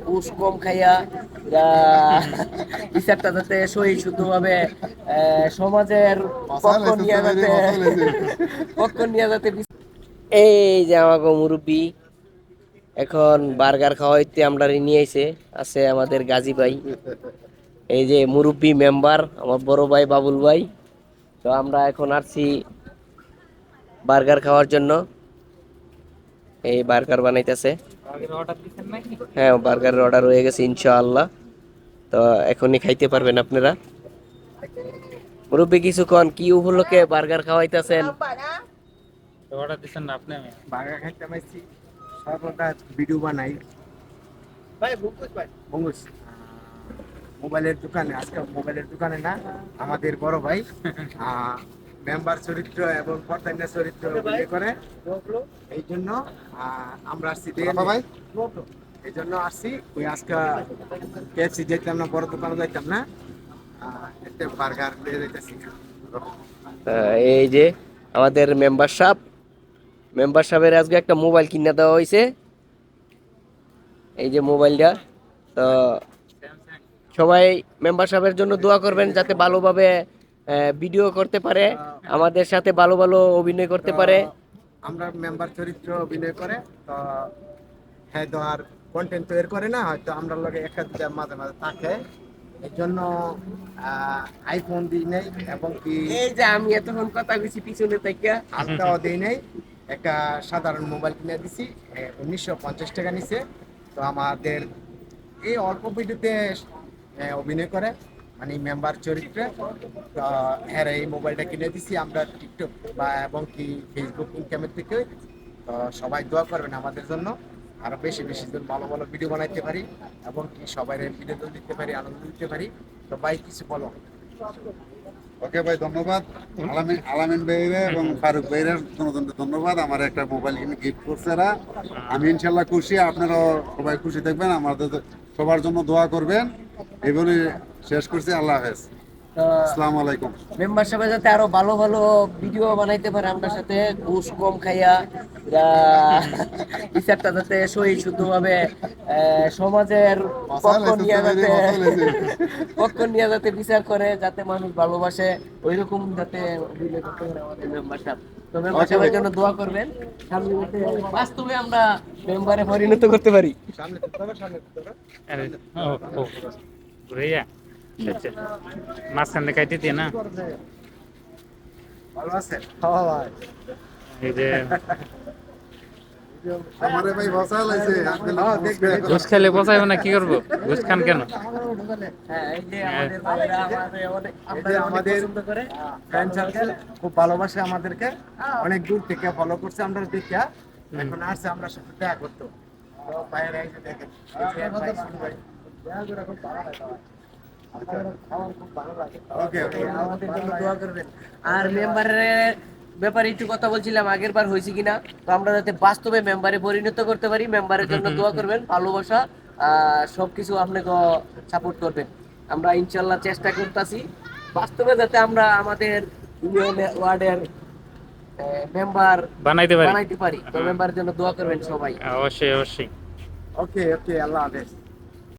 ঘুষ কম খাইয়া এরা বিচারটা যাতে সহি শুদ্ধভাবে সমাজের পক্ষ নিয়ে যাতে এই যে আমাকে মুরব্বী এখন বার্গার খাওয়াইতে আমরা নিয়ে আইছে আছে আমাদের গাজী ভাই, এই যে মুরব্বী মেম্বার আমার বড় ভাই বাবুল ভাই। তো আমরা এখন আসছি বার্গার খাওয়ার জন্য। এই বার্গার বানাইতেছে। হ্যাঁ, বার্গারের অর্ডার হয়ে গেছে ইনশাআল্লাহ। তো এখনই খাইতে পারবেন আপনারা। মুরব্বী কিছুক্ষণ কি উপলক্ষে বার্গার খাওয়াইতেছেন? অর্ডার দিচ্ছেন না আপনি? বার্গার খাইতে পাইছি, সর্বদা ভিডিও বানাই ভাই। বঙ্গুস মোবাইলের দোকানে, আজকে মোবাইলের দোকানে না, আমাদের বড় ভাই মেম্বার চরিত্র এবং পর্দানিয়া চরিত্র অভিনয় করে। এই জন্য আমরা আসছি ভাই, এই জন্য আসছি। ওই আজকে কেএফসি যেতাম না, বড় দোকানে যাইতাম না, একটা বার্গার পেয়ে যাইতেছি। এই যে আমাদের মেম্বারশিপের আজকে একটা মোবাইল কিনে দেওয়া হয়েছে। এই যে মোবাইলটা। তো সবাই মেম্বারশিপের জন্য দোয়া করবেন যাতে ভালোভাবে ভিডিও করতে পারে, আমাদের সাথে ভালো ভালো অভিনয় করতে পারে। আমরা মেম্বার চরিত্র অভিনয় করে তো হ্যাঁ, তো আর কন্টেন্ট তৈরি করে না, হয়তো আমরা লগে একটা দুটা মাঝে মাঝে থাকে। এই জন্য আইফোন দিই নাই, এবং কি এই যে আমি এতক্ষণ কথা বলছি পিছনে থেকে হালকাও দিই নাই, একটা সাধারণ মোবাইল কিনে দিছি। 1950 টাকা নিছে। তো আমাদের এই অল্প ভিডিওতে অভিনয় করে, মানে মেম্বার চরিত্রে। তো হ্যাঁ, এই মোবাইলটা কিনে দিছি আমরা টিকটক বা এবং কি ফেসবুক ইনকামের থেকে। তো সবাই দোয়া করবেন আমাদের জন্য, আরো বেশি বেশি জন ভালো ভালো ভিডিও বানাইতে পারি এবং কি সবাই বিনোদন দিতে পারি, আনন্দ দিতে পারি। তো ভাই কিছু বলো। ওকে ভাই, ধন্যবাদ আলামিন ভাইরে এবং ফারুক ভাইয়ের ধন্যবাদ। আমার একটা মোবাইল কিনে গিফট করছে এরা। আমি ইনশাল্লাহ খুশি, আপনারাও সবাই খুশি থাকবেন, আমাদের সবার জন্য দোয়া করবেন। এই বলে শেষ করছি। আল্লাহ হাফেজ, আসসালামু আলাইকুম। মেম্বারশিপে যাতে আরো ভালো ভালো ভিডিও বানাইতে পারে আমরা সাথে, ঘুষ কম খাইয়া এরা বিচারটা যাতে সহি শুদ্ধভাবে সমাজের পক্ষ নিয়ে যাতে বিচার করে, যাতে মানুষ ভালোবাসে, ওইরকম যাতে অভিনয় করতে পারে আমাদের মেম্বারশিপ। তো মেম্বারশিপের জন্য দোয়া করবেন, সামনে যাতে বাস্তবে আমরা মেম্বারে পরিণত করতে পারি। সামনে সামনে ঘুরে আচ্ছা, মাঝখান থেকে কাইতে দিয়ে না। ভালো আছে? হ্যাঁ ভাই, এই যে আমারে ভাই বসা লাইছে, ঘুষ খেলে বসাইব না, কি করবো? ঘুষ খান কেন? হ্যাঁ, এই যে আমাদের ভাইরা আমাদের পছন্দ করে, ফ্রেন্ড সার্কেল খুব ভালোবাসে আমাদেরকে, অনেক দূর থেকে ফলো করছে আমরা দেখে। এখন আসছে আমরা সাথে দেখা করতো। তো ভাইয়েরা এই যে দেখেন, আমাদের জন্য দোয়া করবেন। আর মেম্বারের ব্যাপারে একটু কথা বলছিলাম, আগের বার হয়েছে কিনা, তো আমরা যাতে বাস্তবে মেম্বারে পরিণত করতে পারি, মেম্বারের জন্য দোয়া করবেন, ভালোবাসা সবকিছু আপনাকে সাপোর্ট করবেন। আমরা ইনশাল্লাহ চেষ্টা করতেছি বাস্তবে যাতে আমরা আমাদের ওয়ার্ডের মেম্বার বানাইতে পারি। তো মেম্বারের জন্য দোয়া করবেন সবাই। অবশ্যই অবশ্যই। ওকে ওকে, আল্লাহ হাফেজ।